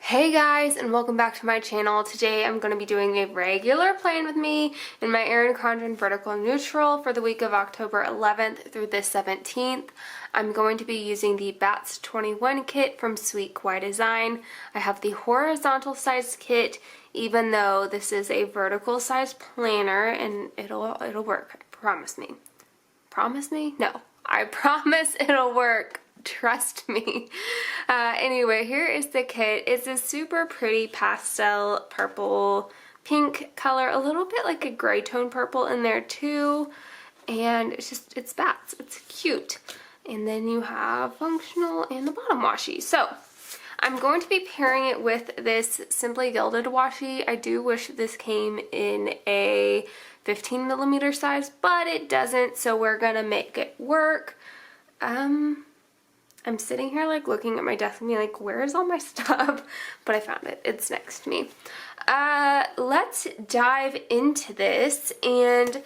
Hey guys, and welcome back to my channel. Today I'm going to be doing a regular plan with me in my Erin Condren Vertical Neutral for the week of October 11th through the 17th. I'm going to be using the Bats 21 kit from Sweet Kawaii Design. I have the horizontal size kit, even though this is a vertical size planner, and it'll work. Promise me. Promise me? No. I promise it'll work. Trust me. Anyway, here is the kit. It's a super pretty pastel purple pink color, a little bit like a gray tone purple in there too, and it's bats. It's cute. And then you have functional and the bottom washi. So I'm going to be pairing it with this Simply Gilded washi. I do wish this came in a 15mm size, but it doesn't, so we're gonna make it work. I'm sitting here like looking at my desk and being like, where is all my stuff? But I found it. It's next to me. Let's dive into this. And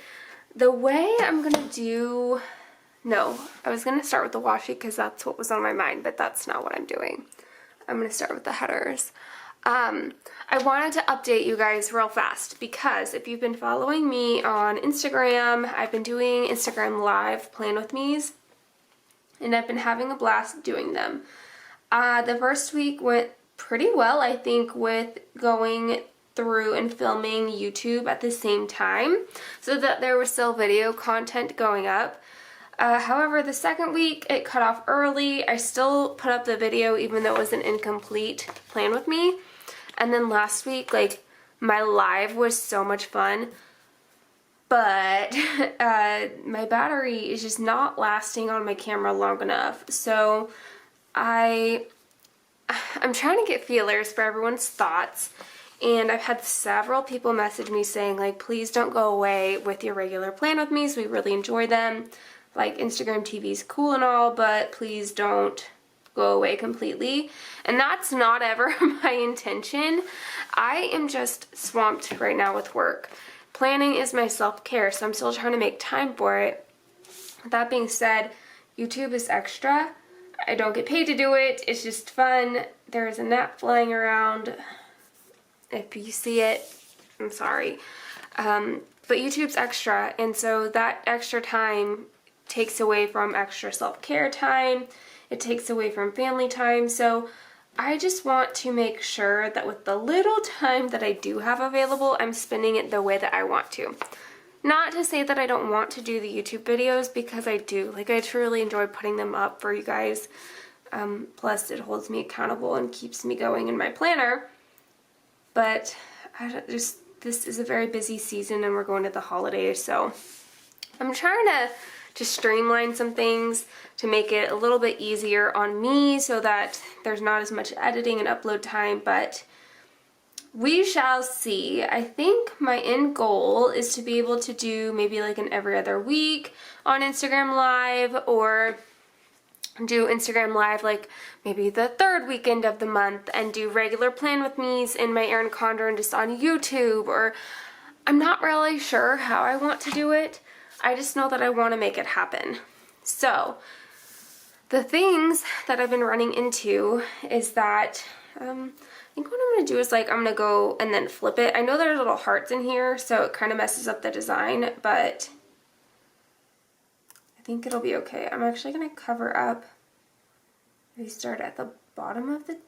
the way I'm gonna do, no, I was gonna start with the washi because that's what was on my mind, but that's not what I'm doing. I'm gonna start with the headers. I wanted to update you guys real fast because if you've been following me on Instagram, I've been doing Instagram Live Plan With Me's, and I've been having a blast doing them. The first week went pretty well, I think, with going through and filming YouTube at the same time so that there was still video content going up. However, the second week it cut off early. I still put up the video even though it was an incomplete plan with me. And then last week, like, my live was so much fun, but my battery is just not lasting on my camera long enough. So I'm trying to get feelers for everyone's thoughts, and I've had several people message me saying, like, please don't go away with your regular plan with me's. We really enjoy them. Like, Instagram TV is cool and all, but please don't go away completely. And that's not ever my intention. I am just swamped right now with work. Planning is my self-care, so I'm still trying to make time for it. That being said, YouTube is extra. I don't get paid to do it. It's just fun. There's a gnat flying around. If you see it, I'm sorry. But YouTube's extra, and so that extra time takes away from extra self-care time. It takes away from family time. So I just want to make sure that with the little time that I do have available, I'm spending it the way that I want to. Not to say that I don't want to do the YouTube videos, because I do. Like, I truly enjoy putting them up for you guys. Plus, it holds me accountable and keeps me going in my planner. But this is a very busy season, and we're going to the holidays, so I'm trying to streamline some things to make it a little bit easier on me so that there's not as much editing and upload time, but we shall see. I think my end goal is to be able to do maybe like an every other week on Instagram Live, or do Instagram Live like maybe the third weekend of the month, and do regular plan with me's in my Erin Condren just on YouTube, or I'm not really sure how I want to do it. I just know that I want to make it happen. So the things that I've been running into is that I think what I'm going to do is, like, I'm going to go and then flip it. I know there's little hearts in here, so it kind of messes up the design, but I think it'll be okay. I'm actually going to cover up. We start at the bottom of the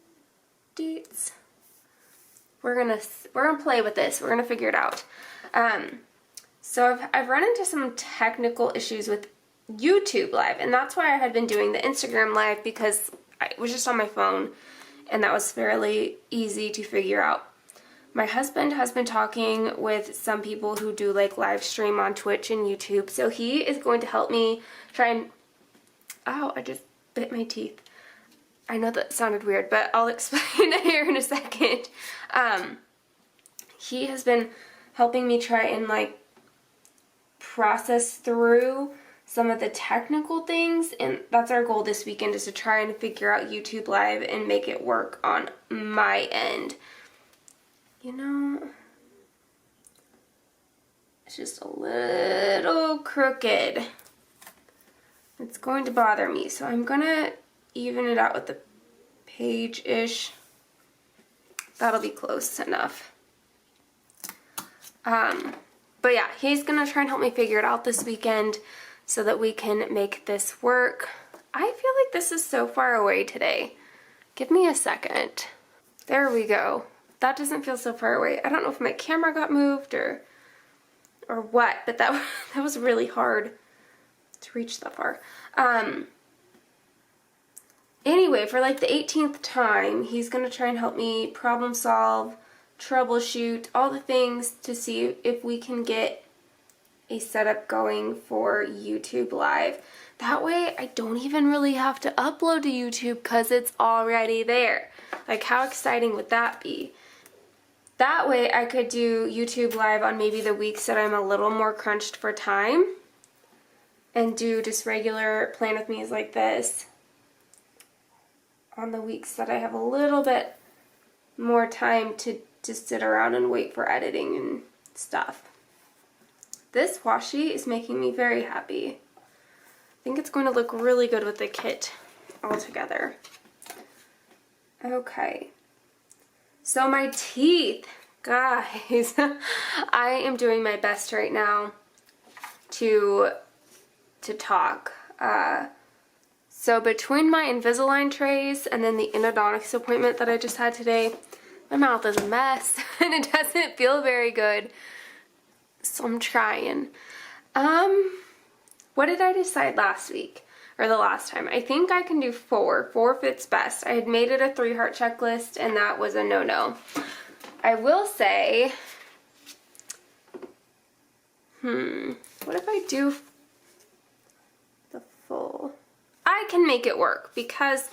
dates. We're gonna play with this. We're gonna figure it out. So I've run into some technical issues with YouTube Live, and that's why I had been doing the Instagram Live, because I was just on my phone, and that was fairly easy to figure out. My husband has been talking with some people who do like live stream on Twitch and YouTube, so he is going to help me try and, ow, I just bit my teeth. I know that sounded weird, but I'll explain it here in a second. He has been helping me try and like process through some of the technical things, and that's our goal this weekend, is to try and figure out YouTube Live and make it work on my end. You know, it's just a little crooked. It's going to bother me, so I'm gonna even it out with the page-ish that'll be close enough. But yeah, he's gonna try and help me figure it out this weekend so that we can make this work. I feel like this is so far away today. Give me a second. There we go. That doesn't feel so far away. I don't know if my camera got moved or what, but that was really hard to reach that far. Anyway, for like the 18th time, he's gonna try and help me problem solve, troubleshoot, all the things to see if we can get a setup going for YouTube Live. That way I don't even really have to upload to YouTube because it's already there. Like, how exciting would that be? That way I could do YouTube Live on maybe the weeks that I'm a little more crunched for time and do just regular Plan With Me's like this on the weeks that I have a little bit more time to just sit around and wait for editing and stuff. This washi is making me very happy. I think it's going to look really good with the kit all together. Okay. So my teeth, guys, I am doing my best right now to talk. So between my Invisalign trays and then the endodontics appointment that I just had today, my mouth is a mess and it doesn't feel very good. So I'm trying. What did I decide last week? Or the last time? I think I can do 4. 4 fits best. I had made it a 3-heart checklist and that was a no-no. I will say, what if I do the full? I can make it work because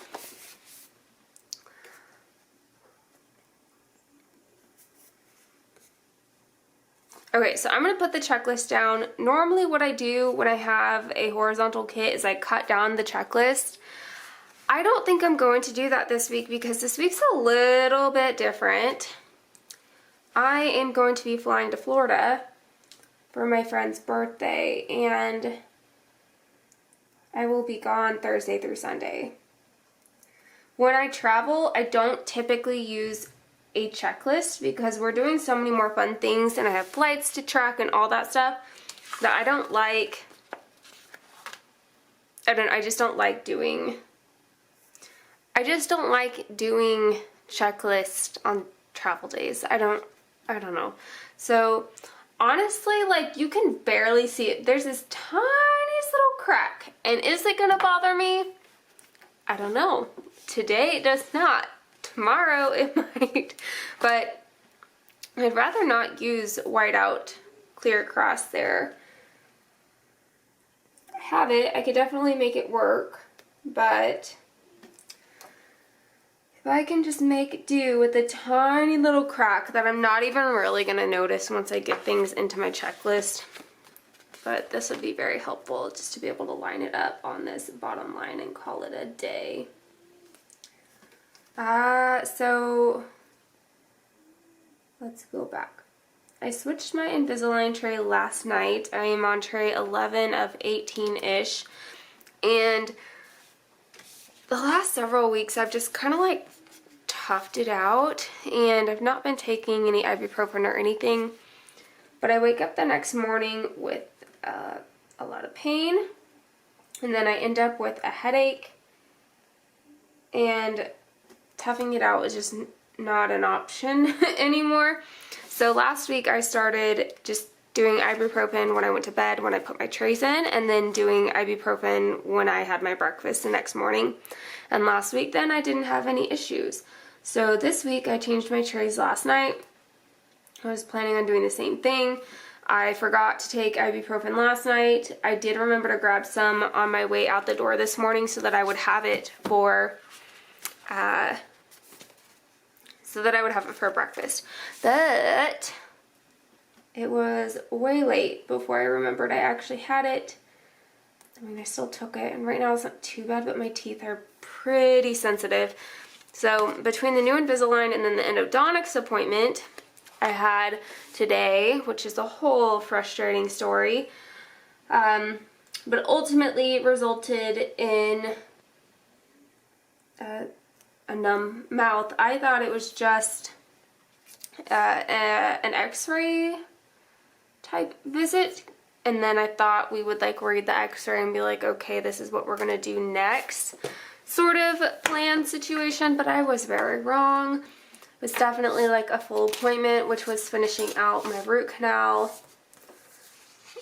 okay, so I'm going to put the checklist down. Normally what I do when I have a horizontal kit is I cut down the checklist. I don't think I'm going to do that this week because this week's a little bit different. I am going to be flying to Florida for my friend's birthday and I will be gone Thursday through Sunday. When I travel, I don't typically use a checklist because we're doing so many more fun things and I have flights to track and all that stuff that I don't like. I just don't like doing checklists on travel days. I don't know. So honestly, like, you can barely see it. There's this tiny little crack, and is it gonna bother me? I don't know. Today it does not. Tomorrow it might, but I'd rather not use whiteout clear across there. I have it. I could definitely make it work, but if I can just make do with a tiny little crack that I'm not even really going to notice once I get things into my checklist, but this would be very helpful just to be able to line it up on this bottom line and call it a day. So let's go back. I switched my Invisalign tray last night. I am on tray 11 of 18-ish. And the last several weeks I've just kind of like toughed it out. And I've not been taking any ibuprofen or anything. But I wake up the next morning with a lot of pain. And then I end up with a headache. And toughing it out is just not an option anymore. So last week I started just doing ibuprofen when I went to bed, when I put my trays in, and then doing ibuprofen when I had my breakfast the next morning. And last week then I didn't have any issues. So this week I changed my trays last night. I was planning on doing the same thing. I forgot to take ibuprofen last night. I did remember to grab some on my way out the door this morning so that I would have it for breakfast. But it was way late before I remembered I actually had it. I mean, I still took it, and right now it's not too bad, but my teeth are pretty sensitive. So between the new Invisalign and then the endodontics appointment I had today, which is a whole frustrating story, but ultimately resulted in a numb mouth. I thought it was just an x-ray type visit, and then I thought we would like read the x-ray and be like, okay, this is what we're gonna do next sort of plan situation, but I was very wrong. It was definitely like a full appointment, which was finishing out my root canal.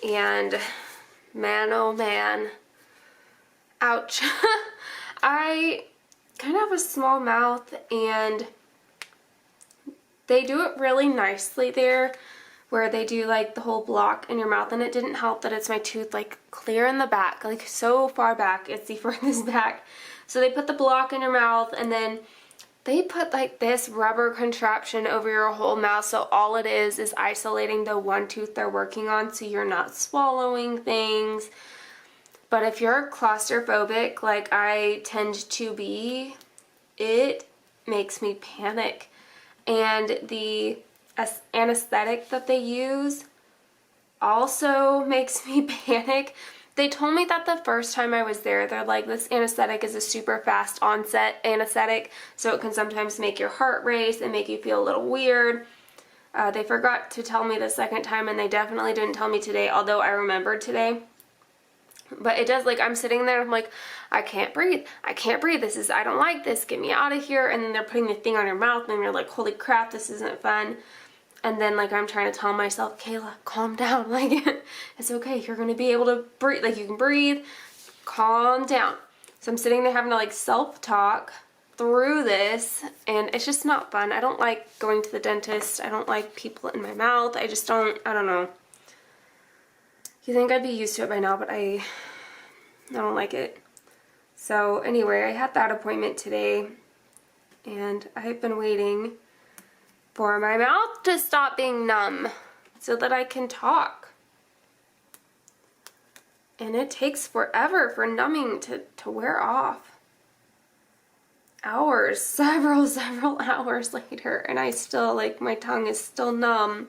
And man, oh man, ouch. I kind of have a small mouth, and they do it really nicely there, where they do like the whole block in your mouth, and it didn't help that it's my tooth like clear in the back, like so far back, it's the furthest back. So they put the block in your mouth, and then they put like this rubber contraption over your whole mouth, so all it is isolating the one tooth they're working on, so you're not swallowing things. But if you're claustrophobic like I tend to be, it makes me panic. And the anesthetic that they use also makes me panic. They told me that the first time I was there, they're like, this anesthetic is a super fast onset anesthetic, so it can sometimes make your heart race and make you feel a little weird. They forgot to tell me the second time, and they definitely didn't tell me today, although I remembered today. But it does, like, I'm sitting there, I'm like, I can't breathe, I can't breathe, I don't like this, get me out of here. And then they're putting the thing on your mouth, and you're like, holy crap, this isn't fun. And then, like, I'm trying to tell myself, Kayla, calm down. Like, it's okay. You're going to be able to breathe. Like, you can breathe. Calm down. So I'm sitting there having to, like, self-talk through this. And it's just not fun. I don't like going to the dentist. I don't like people in my mouth. I just don't, I don't know. You think I'd be used to it by now, but I don't like it. So, anyway, I had that appointment today. And I've been waiting for my mouth to stop being numb so that I can talk. And it takes forever for numbing to wear off. Hours, several hours later, and I still, like, my tongue is still numb.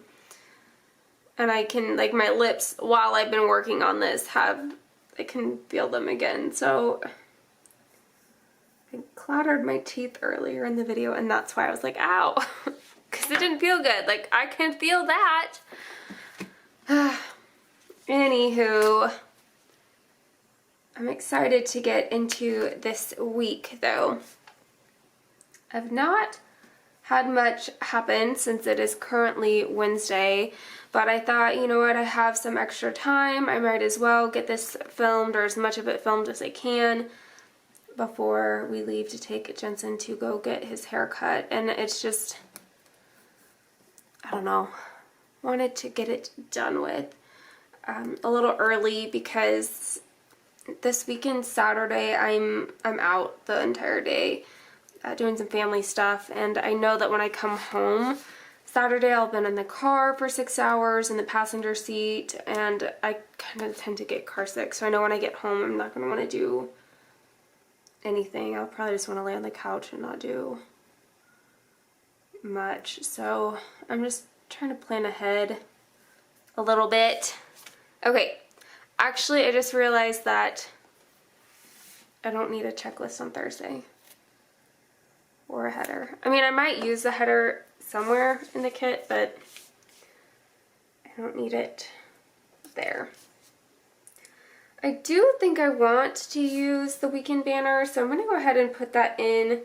And I can, like, my lips, while I've been working on this, I can feel them again. So I clattered my teeth earlier in the video, and that's why I was like, ow. Because it didn't feel good. Like, I can feel that. Anywho, I'm excited to get into this week, though. I've not had much happen since it is currently Wednesday, but I thought, you know what, I have some extra time. I might as well get this filmed, or as much of it filmed as I can, before we leave to take Jensen to go get his hair cut. And it's just, I don't know, wanted to get it done with a little early, because this weekend, Saturday, I'm out the entire day doing some family stuff, and I know that when I come home Saturday, I'll be in the car for 6 hours in the passenger seat, and I kind of tend to get car sick, so I know when I get home I'm not going to want to do anything. I'll probably just want to lay on the couch and not do much. So I'm just trying to plan ahead a little bit. Okay, actually I just realized that I don't need a checklist on Thursday or a header. I mean, I might use the header somewhere in the kit, but I don't need it there. I do think I want to use the weekend banner, so I'm going to go ahead and put that in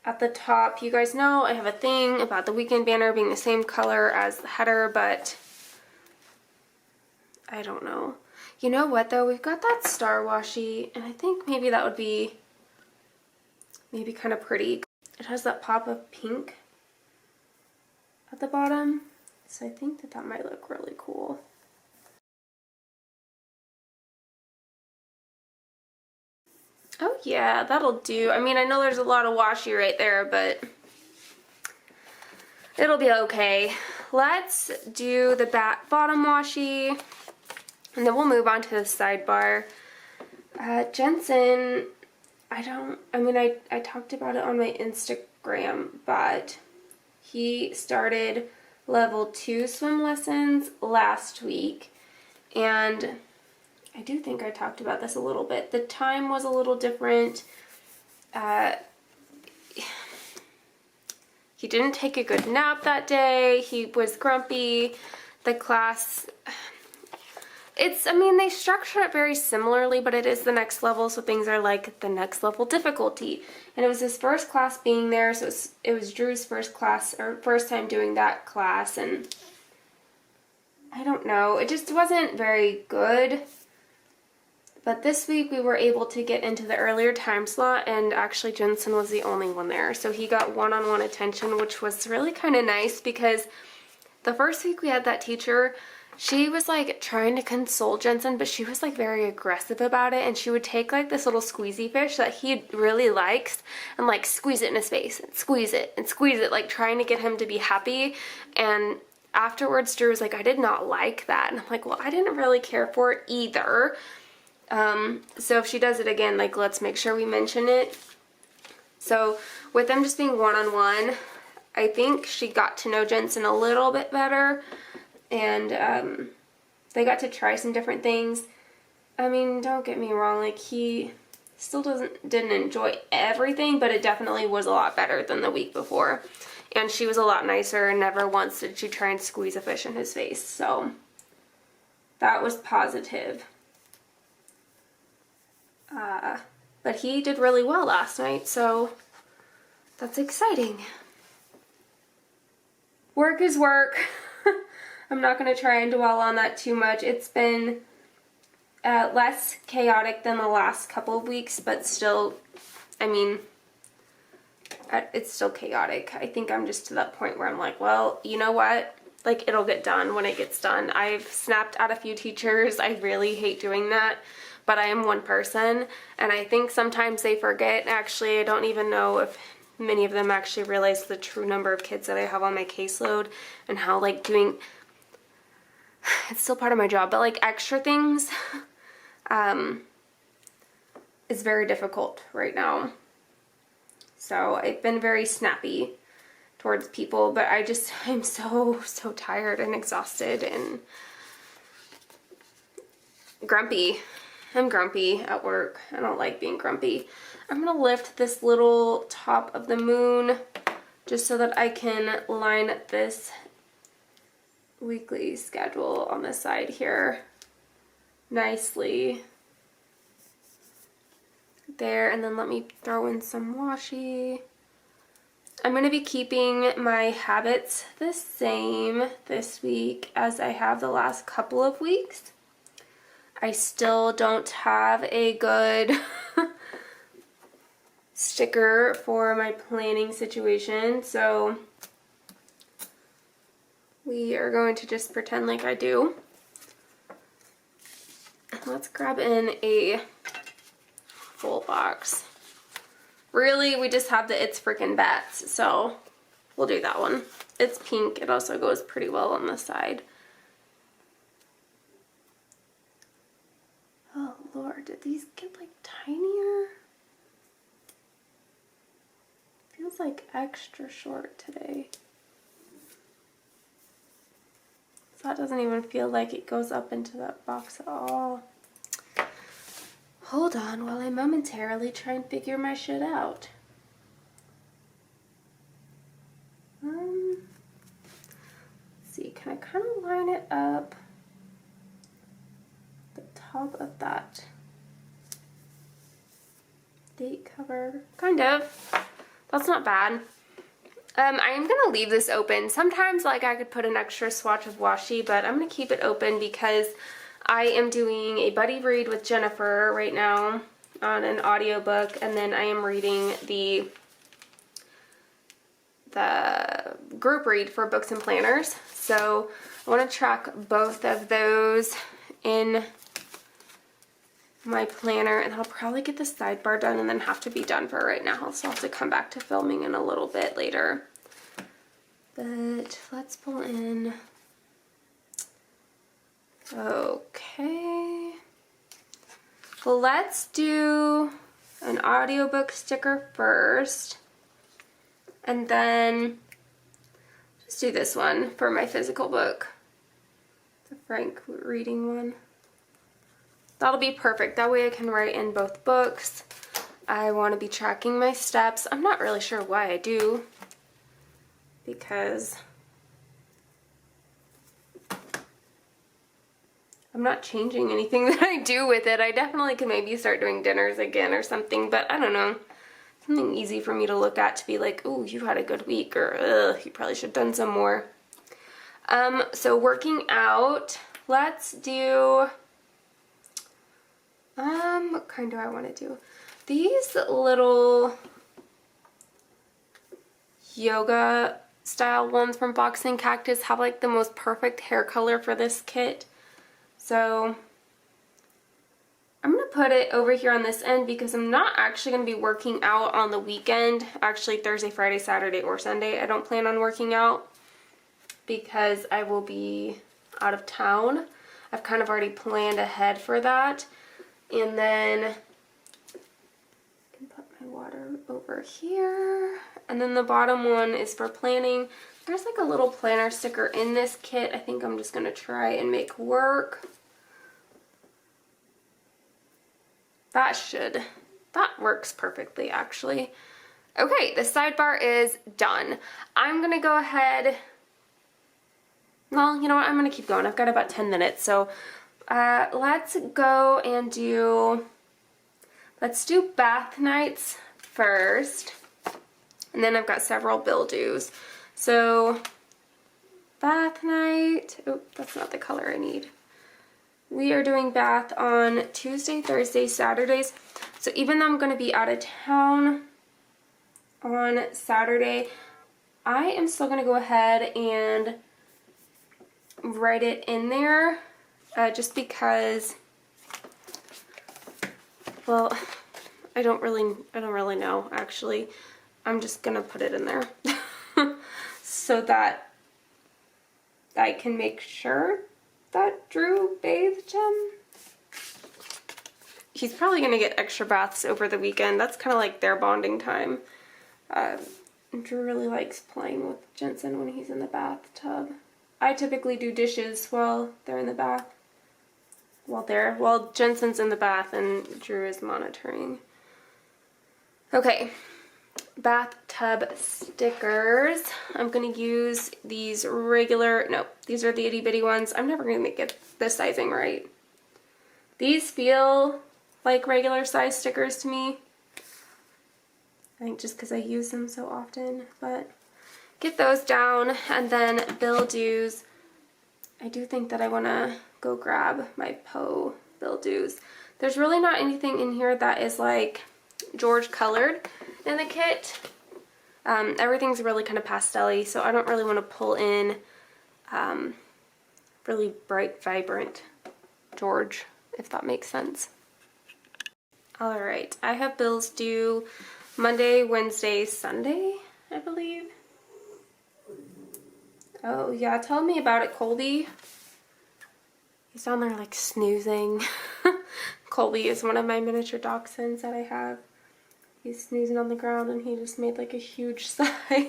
at the top. You guys know I have a thing about the weekend banner being the same color as the header, but I don't know. You know what, though? We've got that star washi, and I think maybe that would be maybe kind of pretty. It has that pop of pink at the bottom, so I think that that might look really cool. Oh yeah, that'll do. I mean, I know there's a lot of washi right there, but it'll be okay. Let's do the bottom washi, and then we'll move on to the sidebar. Jensen, I talked about it on my Instagram, but he started level 2 swim lessons last week, and I do think I talked about this a little bit. The time was a little different. He didn't take a good nap that day. He was grumpy. The class, I mean, they structure it very similarly, but it is the next level, so things are like the next level difficulty. And it was his first class being there, so it was Drew's first class, or first time doing that class, and I don't know, it just wasn't very good. But this week we were able to get into the earlier time slot, and actually Jensen was the only one there. So he got one-on-one attention, which was really kind of nice, because the first week we had that teacher, she was like trying to console Jensen, but she was like very aggressive about it, and she would take like this little squeezy fish that he really likes and like squeeze it in his face and squeeze it and squeeze it, like trying to get him to be happy. And afterwards Drew was like, I did not like that. And I'm like, well, I didn't really care for it either. So if she does it again, like, let's make sure we mention it. So with them just being one-on-one, I think she got to know Jensen a little bit better, and they got to try some different things. I mean, don't get me wrong, like, he still didn't enjoy everything, but it definitely was a lot better than the week before. And she was a lot nicer, and never once did she try and squeeze a fish in his face, so that was positive. But he did really well last night, so that's exciting. Work is work. I'm not going to try and dwell on that too much. It's been less chaotic than the last couple of weeks, but still, I mean, it's still chaotic. I think I'm just to that point where I'm like, well, you know what? Like, it'll get done when it gets done. I've snapped at a few teachers. I really hate doing that. But I am one person, and I think sometimes they forget. Actually, I don't even know if many of them actually realize the true number of kids that I have on my caseload, and how, like, doing, it's still part of my job, but like extra things is very difficult right now. So I've been very snappy towards people, but I'm so tired and exhausted and grumpy. I'm grumpy at work. I don't like being grumpy. I'm going to lift this little top of the moon just so that I can line this weekly schedule on the side here nicely. There, and then let me throw in some washi. I'm going to be keeping my habits the same this week as I have the last couple of weeks. I still don't have a good sticker for my planning situation, so we are going to just pretend like I do. Let's grab in a full box. Really, we just have the It's Frickin' Bats, so we'll do that one. It's pink. It also goes pretty well on the side. Oh Lord, did these get like tinier? Feels like extra short today. So that doesn't even feel like it goes up into that box at all. Hold on while I momentarily try and figure my shit out. Let's see, can I kind of line it up the top of that date cover? Kind of. That's not bad. I am going to leave this open. Sometimes, like, I could put an extra swatch of washi, but I'm going to keep it open because I am doing a buddy read with Jennifer right now on an audiobook, and then I am reading the group read for books and planners. So I want to track both of those in my planner, and I'll probably get the sidebar done and then have to be done for right now. So I'll have to come back to filming in a little bit later. But let's pull in. Okay. Well, let's do an audiobook sticker first, and then just do this one for my physical book, the Frank reading one. That'll be perfect. That way I can write in both books. I want to be tracking my steps. I'm not really sure why I do. because I'm not changing anything that I do with it. I definitely could maybe start doing dinners again or something, but I don't know. Something easy for me to look at to be like, oh, you had a good week, or ugh, you probably should have done some more. So working out, let's do, what kind do I want to do? These little yoga style ones from Boxing Cactus have like the most perfect hair color for this kit. So I'm going to put it over here on this end because I'm not actually going to be working out on the weekend. Actually, Thursday, Friday, Saturday, or Sunday. I don't plan on working out because I will be out of town. I've kind of already planned ahead for that. And then I can put my water over here. And then the bottom one is for planning. There's like a little planner sticker in this kit. I think I'm just going to try and make work. That works perfectly actually. Okay, the sidebar is done. I'm gonna go ahead, well, you know what, I'm gonna keep going. I've got about 10 minutes, so let's go and let's do bath nights first, and then I've got several bill dues. So, bath night, oh, that's not the color I need. We are doing bath on Tuesday, Thursday, Saturdays. So even though I'm going to be out of town on Saturday, I am still going to go ahead and write it in there just because, well, I don't really know actually. I'm just going to put it in there so that I can make sure that Drew bathed him. He's probably gonna get extra baths over the weekend. That's kind of like their bonding time. Drew really likes playing with Jensen when he's in the bathtub. I typically do dishes while they're in the bath. While Jensen's in the bath and Drew is monitoring. Okay. Bathtub stickers. I'm going to use these regular, no, these are the itty bitty ones. I'm never going to get the sizing right. These feel like regular size stickers to me. I think just because I use them so often, but get those down. And then bill dues. I do think that I want to go grab my Poe bill dues. There's really not anything in here that is like George colored in the kit. Everything's really kind of pastel-y, so I don't really want to pull in really bright, vibrant George, if that makes sense. Alright, I have bills due Monday, Wednesday, Sunday, I believe. Oh yeah, tell me about it, Colby. He's down there like snoozing. Colby is one of my miniature dachshunds that I have. He's snoozing on the ground and he just made like a huge sigh.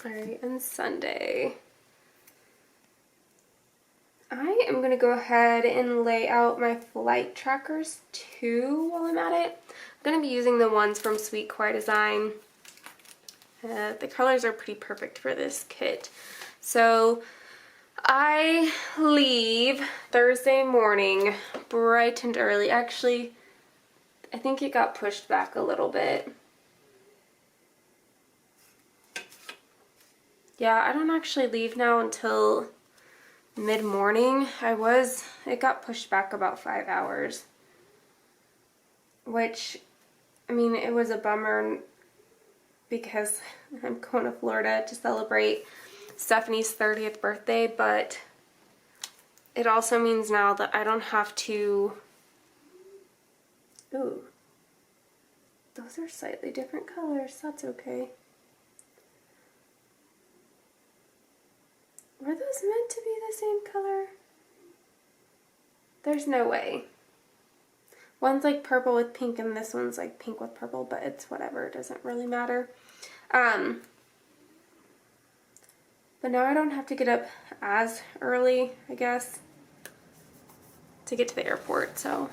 Alright, and Sunday. I am going to go ahead and lay out my flight trackers too while I'm at it. I'm going to be using the ones from Sweet Kawaii Design. The colors are pretty perfect for this kit. So I leave Thursday morning bright and early. Actually, I think it got pushed back a little bit. Yeah, I don't actually leave now until mid-morning. It got pushed back about 5 hours. Which, I mean, it was a bummer because I'm going to Florida to celebrate Stephanie's 30th birthday, but it also means now that I don't have to... Ooh, those are slightly different colors. That's okay. Were those meant to be the same color? There's no way. One's like purple with pink and this one's like pink with purple, but it's whatever. It doesn't really matter. But now I don't have to get up as early, I guess, to get to the airport, so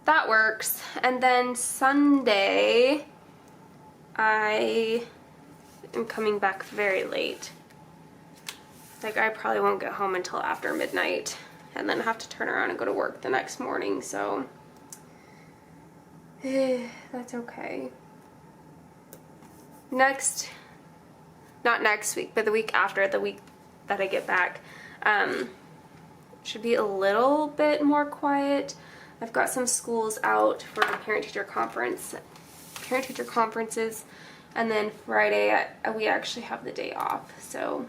that works. And then Sunday, I am coming back very late. Like, I probably won't get home until after midnight and then have to turn around and go to work the next morning, so that's okay. Not next week, but the week after, the week that I get back, should be a little bit more quiet. I've got some schools out for parent-teacher conferences, and then Friday we actually have the day off, so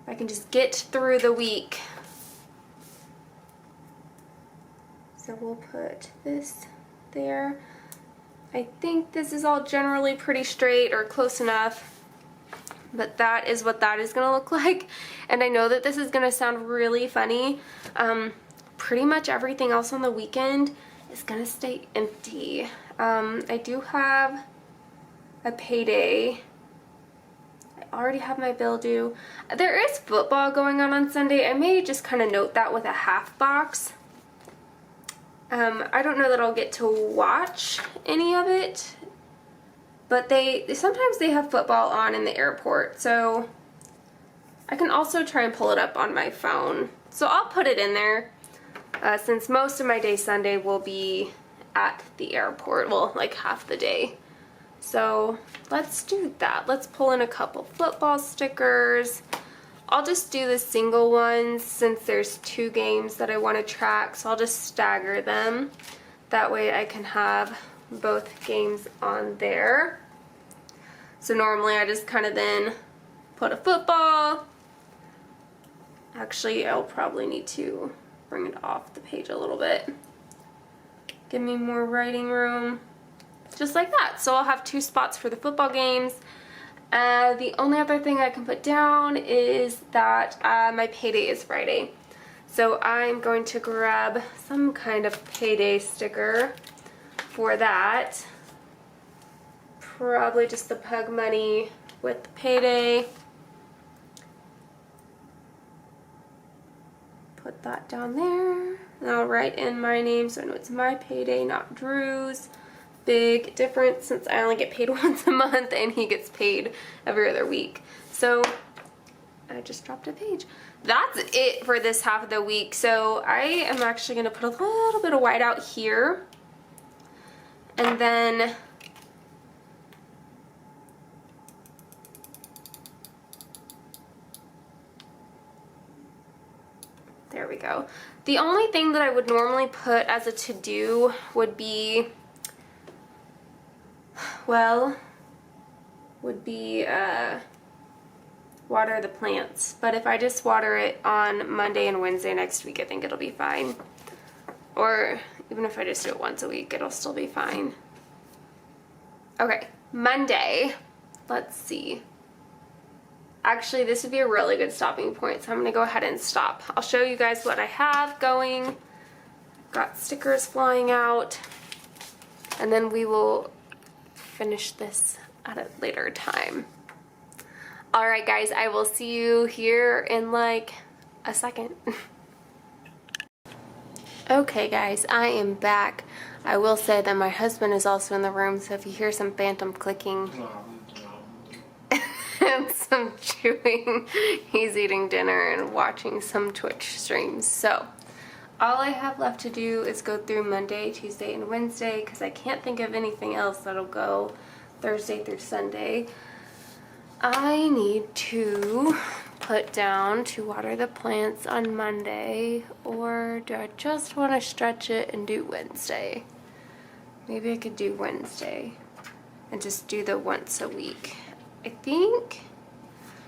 I can just get through the week. So we'll put this there. I think this is all generally pretty straight or close enough, but that is what that is gonna look like. And I know that this is gonna sound really funny. Pretty much everything else on the weekend is gonna stay empty. I do have a payday. I already have my bill due. There is football going on Sunday. I may just kind of note that with a half box. I don't know that I'll get to watch any of it, but sometimes they have football on in the airport, so I can also try and pull it up on my phone. So I'll put it in there, since most of my day Sunday will be at the airport, well, like half the day. So let's do that. Let's pull in a couple football stickers. I'll just do the single ones since there's 2 games that I want to track, so I'll just stagger them. That way I can have both games on there. So normally I just kind of then put a football. Actually, I'll probably need to bring it off the page a little bit. Give me more writing room. Just like that. So I'll have 2 spots for the football games. The only other thing I can put down is that my payday is Friday. So I'm going to grab some kind of payday sticker for that. Probably just the Pug money with the payday. Put that down there. And I'll write in my name so I know it's my payday, not Drew's. Big difference since I only get paid once a month and he gets paid every other week. So I just dropped a page. That's it for this half of the week. So I am actually going to put a little bit of white out here. And then there we go. The only thing that I would normally put as a to-do would be water the plants. But if I just water it on Monday and Wednesday next week, I think it'll be fine. Or even if I just do it once a week, it'll still be fine. Okay, Monday. Let's see. Actually, this would be a really good stopping point, so I'm going to go ahead and stop. I'll show you guys what I have going. Got stickers flying out. And then we will finish this at a later time. Alright guys, I will see you here in like a second. Okay guys, I am back. I will say that my husband is also in the room, so if you hear some phantom clicking and some chewing, he's eating dinner and watching some Twitch streams. So all I have left to do is go through Monday, Tuesday, and Wednesday because I can't think of anything else that'll go Thursday through Sunday. I need to put down to water the plants on Monday, or do I just want to stretch it and do Wednesday? Maybe I could do Wednesday and just do the once a week. I think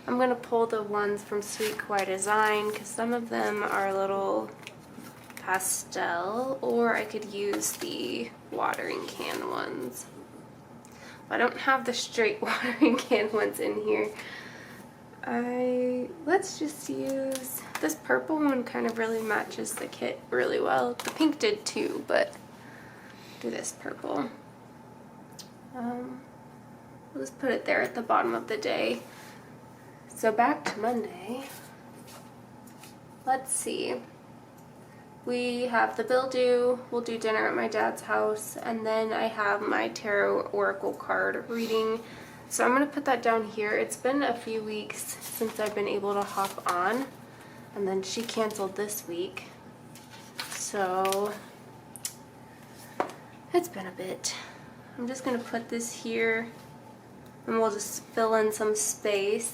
I'm going to pull the ones from Sweet Kawaii Design because some of them are a little pastel, or I could use the watering can ones. I don't have the straight watering can ones in here. Let's just use this purple one. Kind of really matches the kit really well. The pink did too, but do this purple. We'll just put it there at the bottom of the day. So back to Monday. Let's see. We have the bill due, we'll do dinner at my dad's house, and then I have my tarot oracle card reading So I'm going to put that down here. It's been a few weeks since I've been able to hop on, and then she canceled this week. So it's been a bit. I'm just going to put this here and we'll just fill in some space.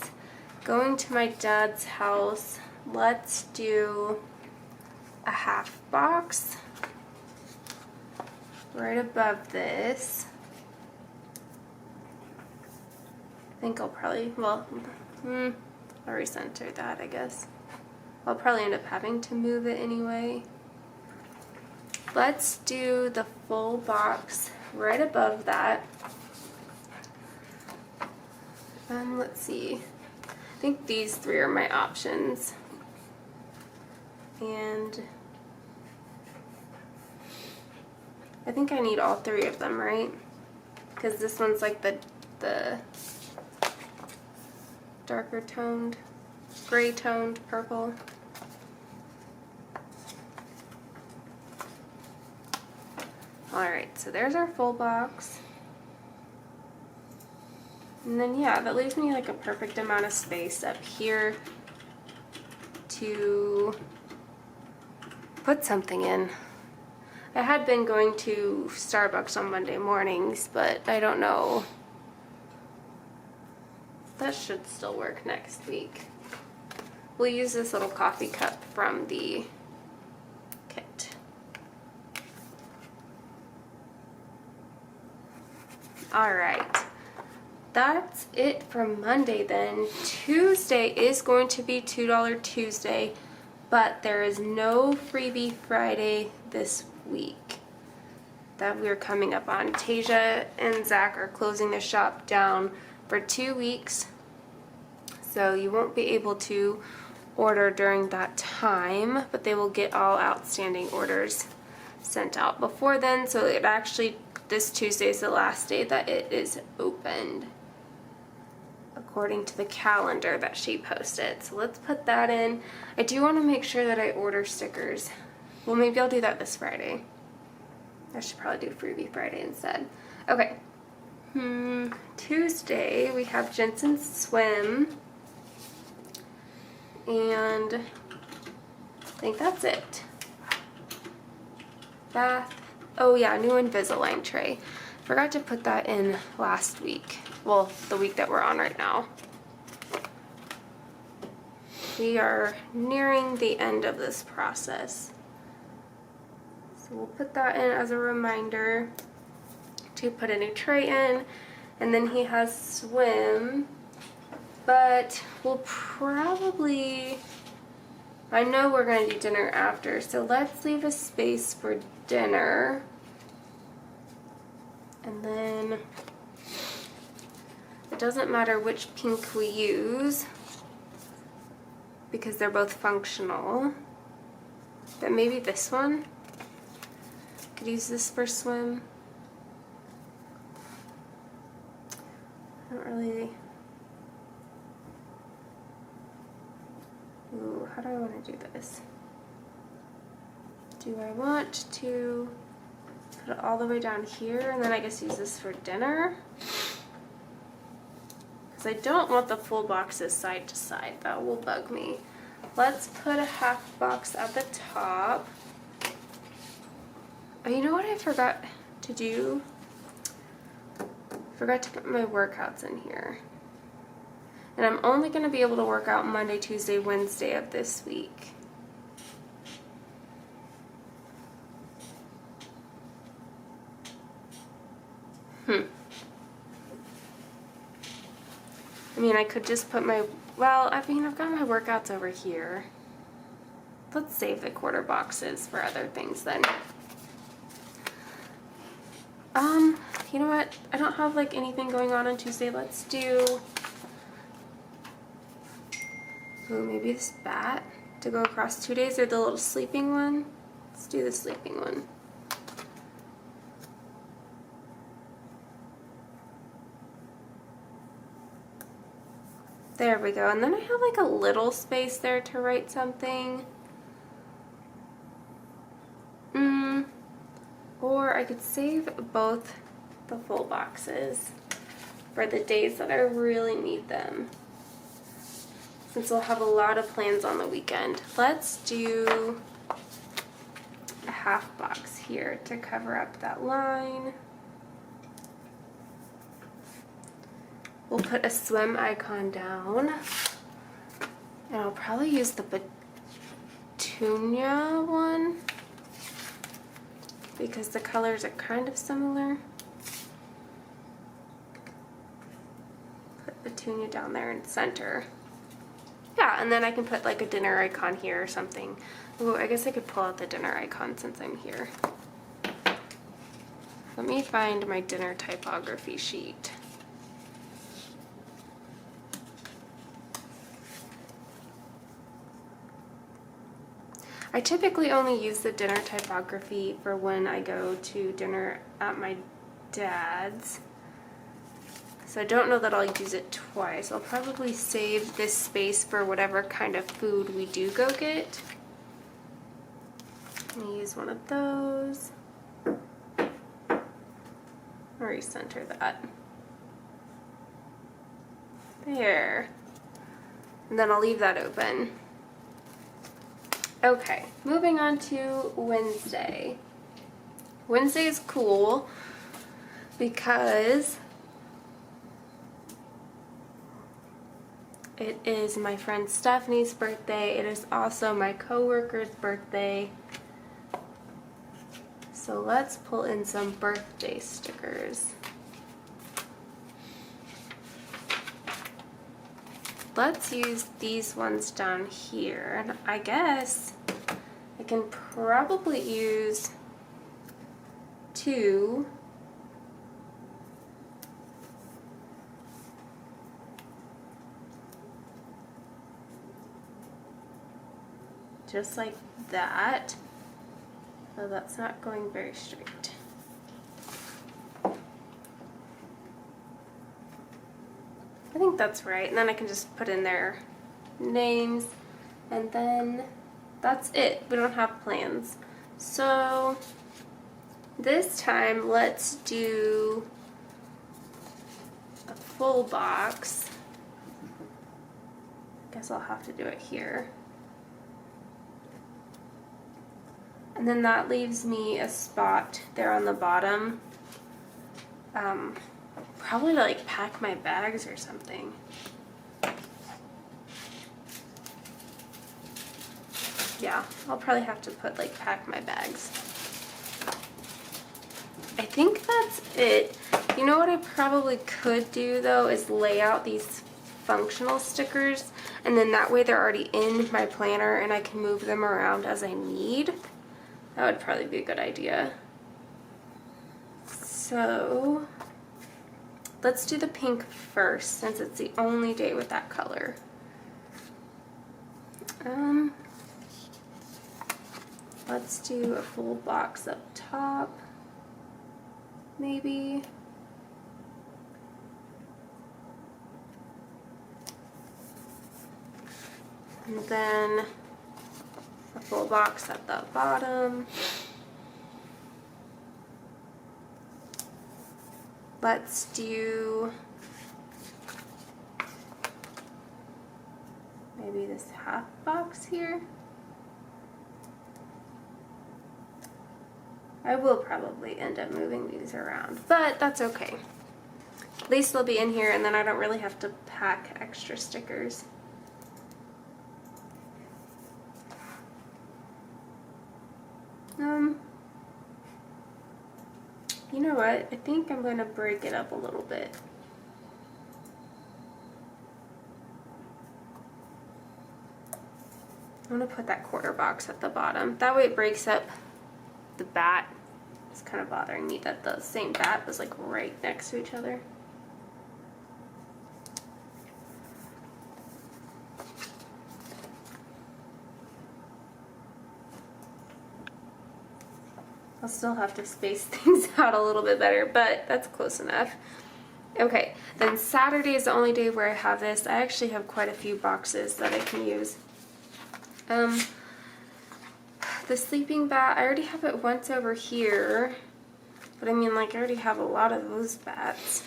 Going to my dad's house, let's do a half box right above this. I think I'll probably, well, I'll recenter that, I guess. I'll probably end up having to move it anyway. Let's do the full box right above that. Let's see. I think these three are my options. And I think I need all three of them, right? Because this one's like the darker toned, gray toned purple. Alright, so there's our full box. And then yeah, that leaves me like a perfect amount of space up here to put something in. I had been going to Starbucks on Monday mornings, but I don't know. That should still work next week. We'll use this little coffee cup from the kit. Alright, that's it for Monday then. Tuesday is going to be $2 Tuesday, but there is no freebie Friday this week that we're coming up on. Tasia and Zach are closing the shop down for 2 weeks, so you won't be able to order during that time, but they will get all outstanding orders sent out before then. So it actually, this Tuesday is the last day that it is opened according to the calendar that she posted. So let's put that in. I do want to make sure that I order stickers. Well, maybe I'll do that this Friday. I should probably do Freebie Friday instead. Okay. Tuesday we have Jensen's Swim, and I think that's it. Bath. Oh yeah, new Invisalign tray. Forgot to put that in last week. Well, the week that we're on right now. We are nearing the end of this process. So we'll put that in as a reminder to put a new tray in. And then he has Swim. But we'll probably, I know we're going to do dinner after, so let's leave a space for dinner. And then it doesn't matter which pink we use because they're both functional. But maybe this one. Could use this for Swim. I don't really. Ooh, how do I want to do this? Do I want to put it all the way down here and then I guess use this for dinner? Because I don't want the full boxes side to side. That will bug me. Let's put a half box at the top. Oh, you know what I forgot to do? Forgot to put my workouts in here. And I'm only going to be able to work out Monday, Tuesday, Wednesday of this week. I mean, I could just put my, well, I mean, I've got my workouts over here. Let's save the quarter boxes for other things then. You know what? I don't have like anything going on Tuesday. Let's do, ooh, maybe this bat to go across 2 days or the little sleeping one. Let's do the sleeping one. There we go. And then I have like a little space there to write something. Or I could save both the full boxes for the days that I really need them, since we'll have a lot of plans on the weekend. Let's do a half box here to cover up that line. We'll put a swim icon down, and I'll probably use the Petunia one because the colors are kind of similar. Put Petunia down there in center. Yeah, and then I can put like a dinner icon here or something. Ooh, I guess I could pull out the dinner icon since I'm here. Let me find my dinner typography sheet. I typically only use the dinner typography for when I go to dinner at my dad's. So I don't know that I'll use it twice. I'll probably save this space for whatever kind of food we do go get. Let me use one of those. Or center that. There. And then I'll leave that open. Okay, moving on to Wednesday. Wednesday is cool because it is my friend Stephanie's birthday. It is also my coworker's birthday. So let's pull in some birthday stickers. Let's use these ones down here, and I guess I can probably use 2. Just like that. So that's not going very straight. I think that's right, and then I can just put in their names, and then that's it. We don't have plans. So this time let's do a full box. Guess I'll have to do it here. And then that leaves me a spot there on the bottom. Probably to like pack my bags or something. Yeah, I'll probably have to put like pack my bags. I think that's it. You know what I probably could do though is lay out these functional stickers, and then that way they're already in my planner and I can move them around as I need. That would probably be a good idea. So let's do the pink first, since it's the only day with that color. Let's do a full box up top, maybe. And then a full box at the bottom. Let's do maybe this half box here. I will probably end up moving these around, but that's okay. At least they'll be in here, and then I don't really have to pack extra stickers. You know what? I think I'm going to break it up a little bit. I'm going to put that quarter box at the bottom. That way it breaks up the bat. It's kind of bothering me that the same bat was like right next to each other. I'll still have to space things out a little bit better, but that's close enough. Okay, then Saturday is the only day where I have this. I actually have quite a few boxes that I can use. The sleeping bat, I already have it once over here, but I mean, like, I already have a lot of those bats.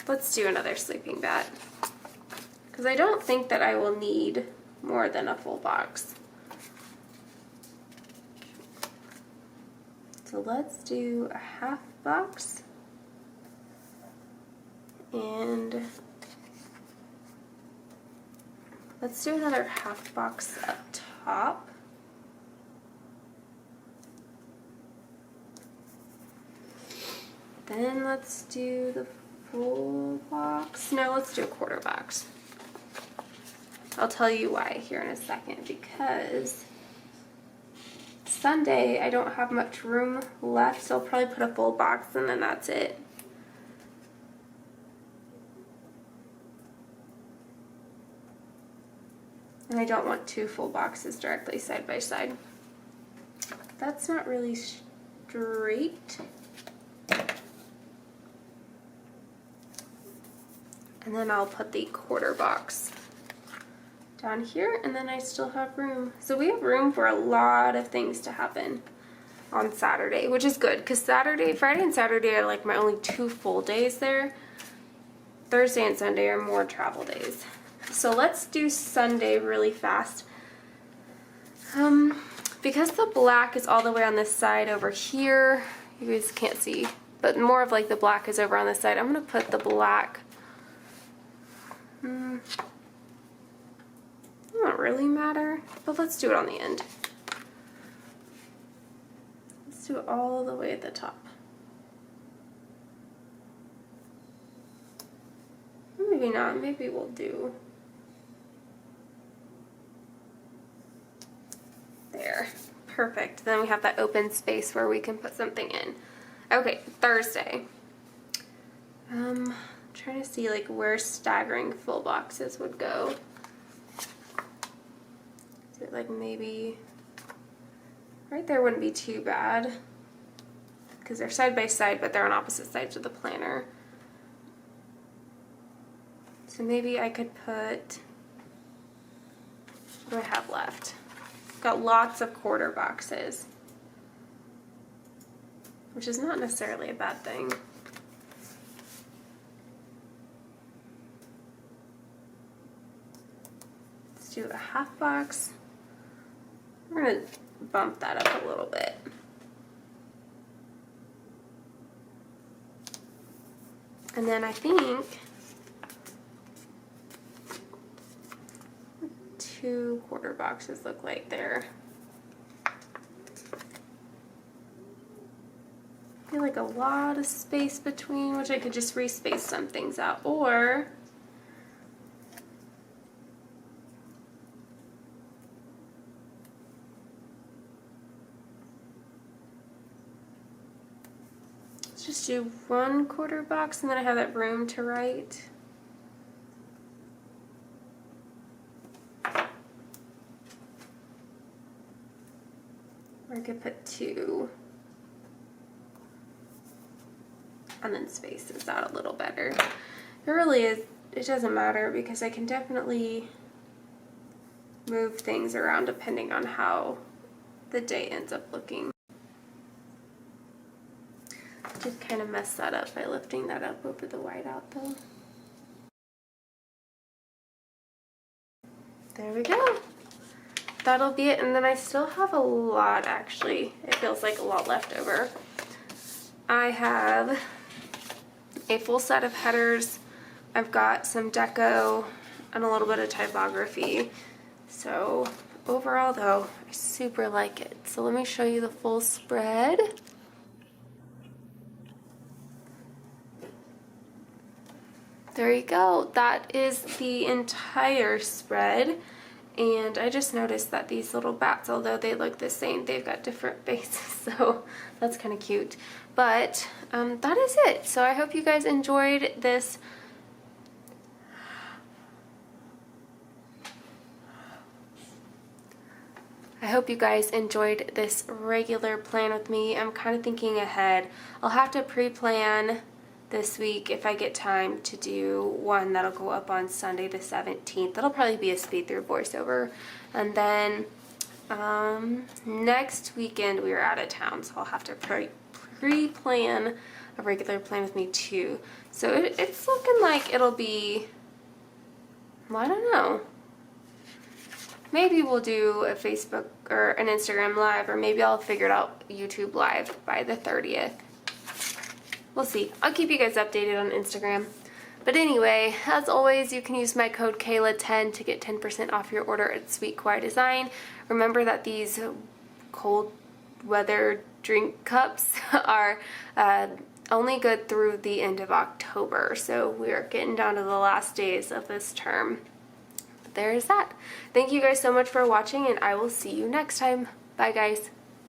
let's do another sleeping bag. Because I don't think that I will need more than a full box. So let's do a half box. And let's do another half box up top. Then let's do the full box. No, let's do a quarter box. I'll tell you why here in a second, because Sunday I don't have much room left, so I'll probably put a full box and then that's it. And I don't want 2 full boxes directly side by side. That's not really straight. And then I'll put the quarter box down here, and then I still have room. So we have room for a lot of things to happen on Saturday, which is good, because Friday and Saturday are like my only 2 full days there. Thursday and Sunday are more travel days. So let's do Sunday really fast. Because the black is all the way on this side over here, you guys can't see, but more of like the black is over on this side. I'm gonna put the black, not really matter, but let's do it on the end. Let's do it all the way at the top. Maybe not, maybe we'll do there. Perfect. Then we have that open space where we can put something in. Okay, Thursday. Trying to see like where staggering full boxes would go. Is it like maybe right there wouldn't be too bad because they're side by side, but they're on opposite sides of the planner. So maybe I could put, what do I have left? Got lots of quarter boxes, which is not necessarily a bad thing. Let's do a half box. We're going to bump that up a little bit. And then I think 2 quarter boxes look like there. I feel like a lot of space between, which I could just respace some things out, or let's just do 1 quarter box and then I have that room to write. I could put 2 and then space this out a little better. It really is, it doesn't matter because I can definitely move things around depending on how the day ends up looking. I did kind of mess that up by lifting that up over the whiteout though. There we go. That'll be it, and then I still have a lot, actually. It feels like a lot left over. I have a full set of headers. I've got some deco and a little bit of typography. So overall though, I super like it. So let me show you the full spread. There you go. That is the entire spread. And I just noticed that these little bats, although they look the same, they've got different bases, so that's kind of cute. But that is it. So I hope you guys enjoyed this. I hope you guys enjoyed this regular plan with me. I'm kind of thinking ahead. I'll have to pre-plan this week if I get time to do one that'll go up on Sunday the 17th. That'll probably be a speed through voiceover. And then next weekend we are out of town, so I'll have to pre-plan a regular plan with me too. So it's looking like it'll be, well, I don't know. Maybe we'll do a Facebook or an Instagram live, or maybe I'll figure it out YouTube live by the 30th. We'll see. I'll keep you guys updated on Instagram. But anyway, as always, you can use my code Kayla10 to get 10% off your order at Sweet Kawaii Design. Remember that these cold weather drink cups are only good through the end of October. So we are getting down to the last days of this term. But there is that. Thank you guys so much for watching, and I will see you next time. Bye, guys.